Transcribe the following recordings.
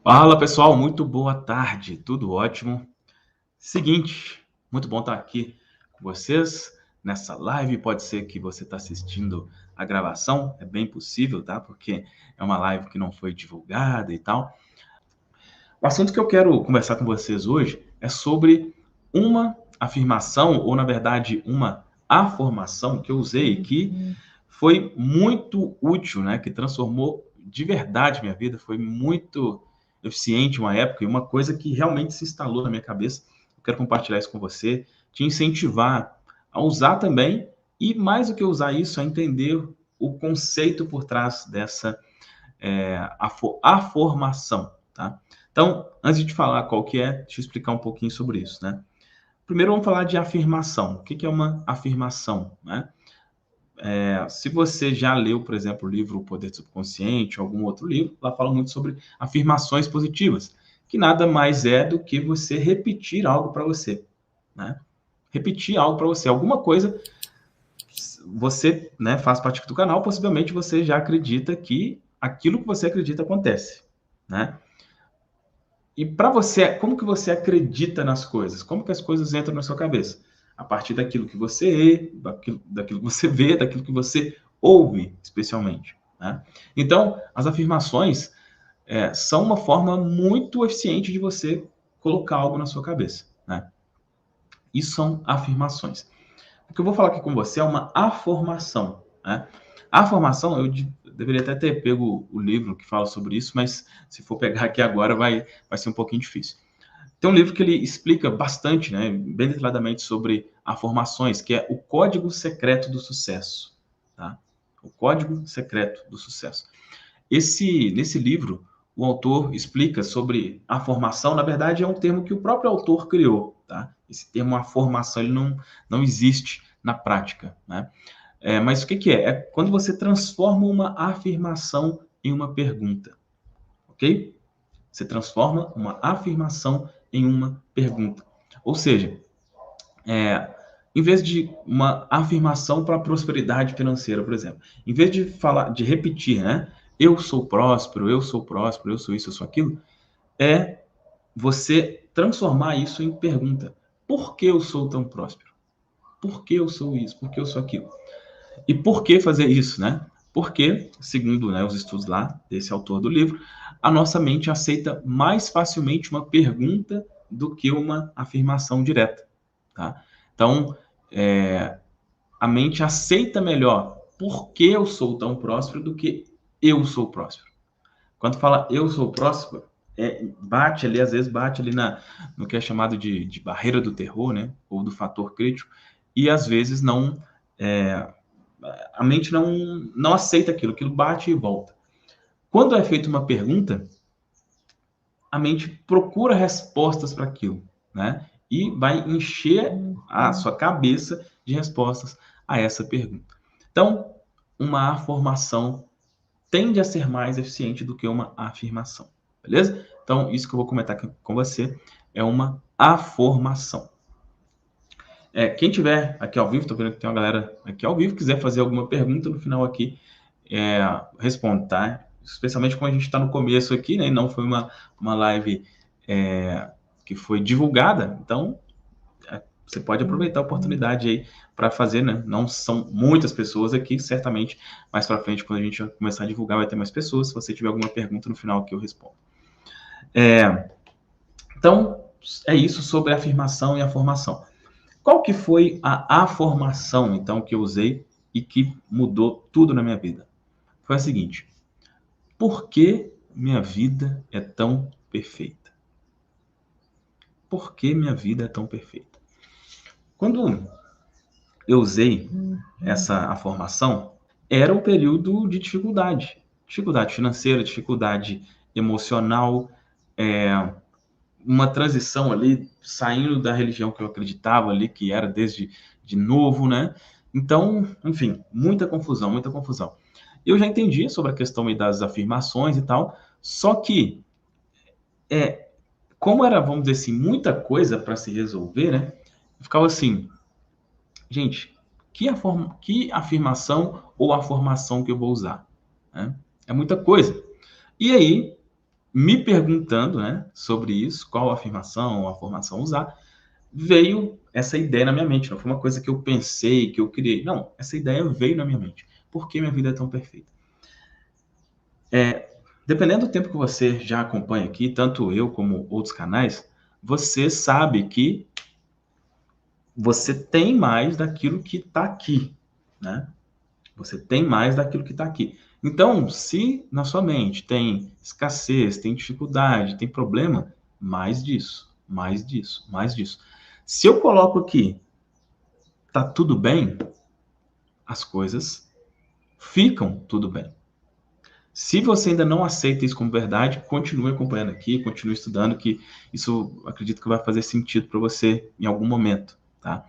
Fala pessoal, muito boa tarde, tudo ótimo. Seguinte, muito bom estar aqui com vocês nessa live. Pode ser que você está assistindo a gravação, é bem possível, tá? Porque é uma live que não foi divulgada e tal. O assunto que eu quero conversar com vocês hoje é sobre uma afirmação, ou na verdade, uma afirmação que eu usei que foi muito útil, né? Que transformou de verdade minha vida, foi muito eficiente uma época e uma coisa que realmente se instalou na minha cabeça. Eu quero compartilhar isso com você, te incentivar a usar também e mais do que usar isso, a entender o conceito por trás dessa a formação, tá? Então, antes de te falar qual que é, deixa eu explicar um pouquinho sobre isso, né? Primeiro vamos falar de afirmação. O que que é uma afirmação, né? Se você já leu, por exemplo, o livro O Poder do Subconsciente, ou algum outro livro, lá fala muito sobre afirmações positivas, que nada mais é do que você repetir algo para você, né? Repetir algo para você, alguma coisa você, né, faz parte do canal, possivelmente você já acredita que aquilo que você acredita acontece, né? E para você, como que você acredita nas coisas? Como que as coisas entram na sua cabeça? A partir daquilo que você daquilo que você vê, daquilo que você ouve, especialmente, né? Então, as afirmações são uma forma muito eficiente de você colocar algo na sua cabeça, né? Isso são afirmações. O que eu vou falar aqui com você é uma afirmação, né? A formação, deveria até ter pego o livro que fala sobre isso, mas se for pegar aqui agora vai ser um pouquinho difícil. Tem um livro que ele explica bastante, né, bem detalhadamente sobre afirmações, que é o Código Secreto do Sucesso, tá? O Código Secreto do Sucesso. Nesse livro, o autor explica sobre a formação. Na verdade, é um termo que o próprio autor criou, tá? Esse termo, a formação, ele não existe na prática, né? Mas o que que é? É quando você transforma uma afirmação em uma pergunta, ok? Você transforma uma afirmação em uma pergunta. Ou seja, em vez de uma afirmação para a prosperidade financeira, por exemplo, em vez de falar, de repetir, né? Eu sou próspero, eu sou próspero, eu sou isso, eu sou aquilo, é você transformar isso em pergunta. Por que eu sou tão próspero? Por que eu sou isso? Por que eu sou aquilo? E por que fazer isso, né? Porque, segundo, né, os estudos lá desse autor do livro, a nossa mente aceita mais facilmente uma pergunta do que uma afirmação direta, tá? Então, é, a mente aceita melhor por que eu sou tão próspero do que eu sou próspero. Quando fala eu sou próspero, bate ali, às vezes bate ali no que é chamado de barreira do terror, né? Ou do fator crítico, e às vezes não. É, a mente não aceita aquilo bate e volta. Quando é feita uma pergunta, a mente procura respostas para aquilo, né? E vai encher a sua cabeça de respostas a essa pergunta. Então, uma afirmação tende a ser mais eficiente do que uma afirmação, beleza? Então, isso que eu vou comentar aqui com você é uma afirmação. Quem tiver aqui ao vivo, tô vendo que tem uma galera aqui ao vivo, quiser fazer alguma pergunta no final aqui, respondo, tá? Especialmente quando a gente está no começo aqui, né? Não foi uma live que foi divulgada, então você pode aproveitar a oportunidade aí para fazer, né? Não são muitas pessoas aqui, certamente mais para frente, quando a gente começar a divulgar, vai ter mais pessoas. Se você tiver alguma pergunta no final aqui, eu respondo. Então, é isso sobre a afirmação e a formação. Qual que foi a afirmação, então, que eu usei e que mudou tudo na minha vida? Foi a seguinte: por que minha vida é tão perfeita? Por que minha vida é tão perfeita? Quando eu usei essa afirmação, era um período de dificuldade. Dificuldade financeira, dificuldade emocional, uma transição ali, saindo da religião que eu acreditava ali, que era desde de novo, né? Então, enfim, muita confusão, muita confusão. Eu já entendi sobre a questão aí das afirmações e tal, só que, como era, vamos dizer assim, muita coisa para se resolver, né? Eu ficava assim, Gente, que afirmação ou afirmação que eu vou usar? Né? É muita coisa. E aí, me perguntando, né, sobre isso, qual afirmação ou afirmação usar, veio essa ideia na minha mente. Não foi uma coisa que eu pensei, que eu criei. Não, essa ideia veio na minha mente. Por que minha vida é tão perfeita? Dependendo do tempo que você já acompanha aqui, tanto eu como outros canais, você sabe que você tem mais daquilo que está aqui, né? Você tem mais daquilo que está aqui. Então, se na sua mente tem escassez, tem dificuldade, tem problema, mais disso, mais disso, mais disso. Se eu coloco aqui, tá tudo bem, as coisas ficam tudo bem. Se você ainda não aceita isso como verdade, continue acompanhando aqui, continue estudando, que isso acredito que vai fazer sentido para você em algum momento, tá?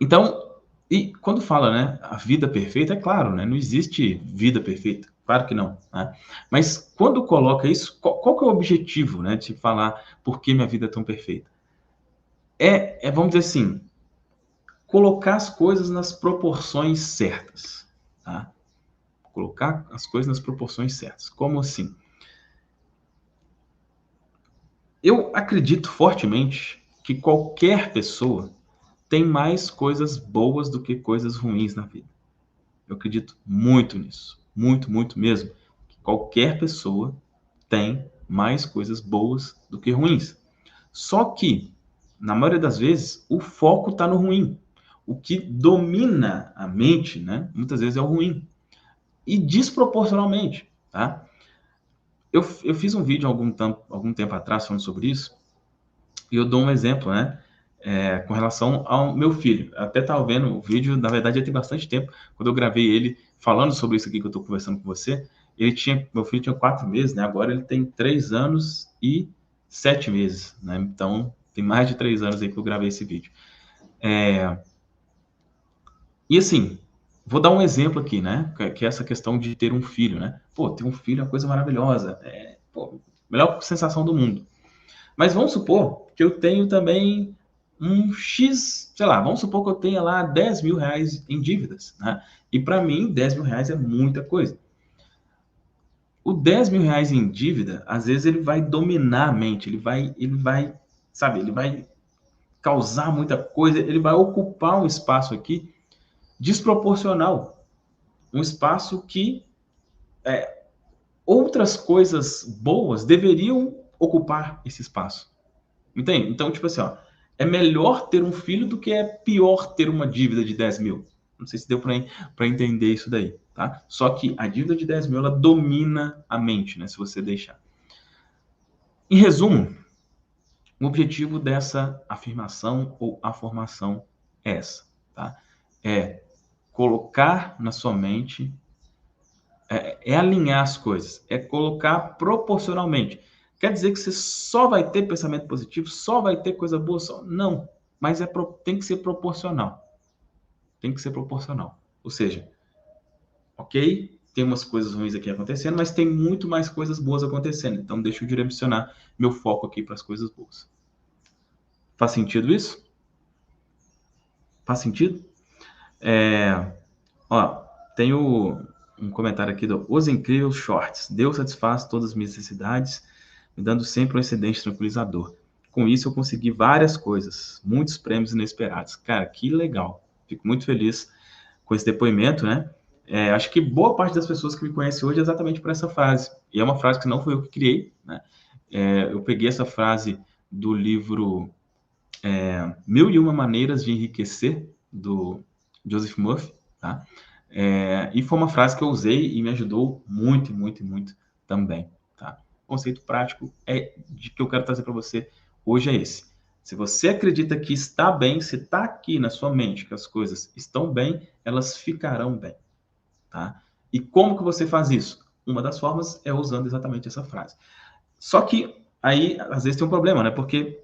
Então, e quando fala, né, a vida perfeita, é claro, né, não existe vida perfeita, claro que não, né? Mas quando coloca isso, qual que é o objetivo, né, de falar por que minha vida é tão perfeita? Vamos dizer assim, colocar as coisas nas proporções certas, tá? Colocar as coisas nas proporções certas. Como assim? Eu acredito fortemente que qualquer pessoa tem mais coisas boas do que coisas ruins na vida. Eu acredito muito nisso. Muito, muito mesmo. Que qualquer pessoa tem mais coisas boas do que ruins. Só que, na maioria das vezes, o foco está no ruim. O que domina a mente, né, muitas vezes é o ruim. E desproporcionalmente, tá? Eu fiz um vídeo algum tempo atrás falando sobre isso, e eu dou um exemplo, né? Com relação ao meu filho. Eu até estava vendo o vídeo, na verdade, já tem bastante tempo, quando eu gravei ele falando sobre isso aqui que eu estou conversando com você. Meu filho tinha 4 meses, né? Agora ele tem 3 anos e 7 meses, né? Então, tem mais de 3 anos aí que eu gravei esse vídeo. E assim, vou dar um exemplo aqui, né? Que é essa questão de ter um filho, né? Pô, ter um filho é uma coisa maravilhosa. Pô, melhor sensação do mundo. Mas vamos supor que eu tenho também um X, sei lá, vamos supor que eu tenha lá 10 mil reais em dívidas, né? E para mim, 10 mil reais é muita coisa. O 10 mil reais em dívida, às vezes ele vai dominar a mente, sabe, ele vai causar muita coisa, ele vai ocupar um espaço aqui desproporcional. Um espaço que outras coisas boas deveriam ocupar esse espaço. Entende? Então, tipo assim, ó, é melhor ter um filho do que é pior ter uma dívida de 10 mil. Não sei se deu para entender isso daí, tá? Só que a dívida de 10 mil, ela domina a mente, né? Se você deixar. Em resumo, o objetivo dessa afirmação ou afirmação é essa, tá? É colocar na sua mente, alinhar as coisas, é colocar proporcionalmente. Quer dizer que você só vai ter pensamento positivo, só vai ter coisa boa? Só? Não, mas tem que ser proporcional. Tem que ser proporcional. Ou seja, ok, tem umas coisas ruins aqui acontecendo, mas tem muito mais coisas boas acontecendo. Então, deixa eu direcionar meu foco aqui para as coisas boas. Faz sentido isso? Faz sentido? Ó, tem um comentário aqui do Os Incríveis Shorts. Deus satisfaz todas as minhas necessidades, me dando sempre um excedente tranquilizador. Com isso, eu consegui várias coisas, muitos prêmios inesperados. Cara, que legal. Fico muito feliz com esse depoimento, né? Acho que boa parte das pessoas que me conhecem hoje é exatamente por essa frase. E é uma frase que não foi eu que criei, né? Eu peguei essa frase do livro Mil e Uma Maneiras de Enriquecer, do Joseph Murphy, tá? E foi uma frase que eu usei e me ajudou muito, muito, muito também, tá? O conceito prático de que eu quero trazer para você hoje é esse. Se você acredita que está bem, se está aqui na sua mente que as coisas estão bem, elas ficarão bem, tá? E como que você faz isso? Uma das formas é usando exatamente essa frase. Só que aí, às vezes, tem um problema, né? Porque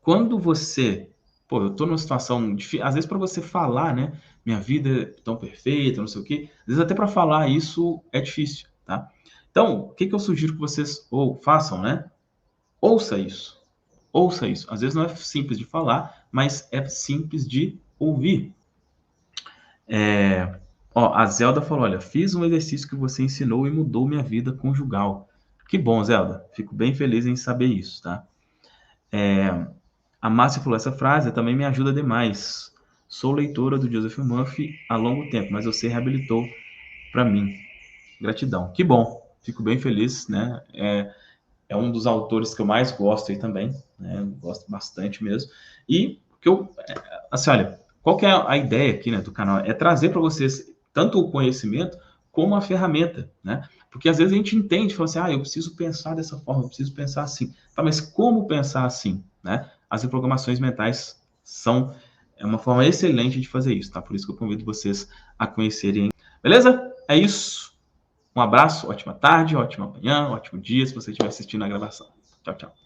quando você, pô, eu tô numa situação difícil, às vezes para você falar, né, minha vida é tão perfeita, não sei o quê, às vezes até para falar isso é difícil, tá? Então, o que que eu sugiro que vocês ou façam, né? Ouça isso. ouça isso. Às vezes não é simples de falar, mas é simples de ouvir. A Zelda falou, olha, fiz um exercício que você ensinou e mudou minha vida conjugal. Que bom, Zelda. Fico bem feliz em saber isso, tá? A Márcia falou, essa frase também me ajuda demais. Sou leitora do Joseph Murphy há longo tempo, mas você reabilitou para mim. Gratidão. Que bom. Fico bem feliz, né? É um dos autores que eu mais gosto aí também, né? Gosto bastante mesmo. E que assim, olha, qual que é a ideia aqui, né, do canal? É trazer para vocês tanto o conhecimento como a ferramenta, né? Porque às vezes a gente entende, fala assim, eu preciso pensar dessa forma, eu preciso pensar assim. Tá, mas como pensar assim, né? As reprogramações mentais são uma forma excelente de fazer isso, tá? Por isso que eu convido vocês a conhecerem. Beleza? É isso. Um abraço, ótima tarde, ótima manhã, ótimo dia, se você estiver assistindo a gravação. Tchau, tchau.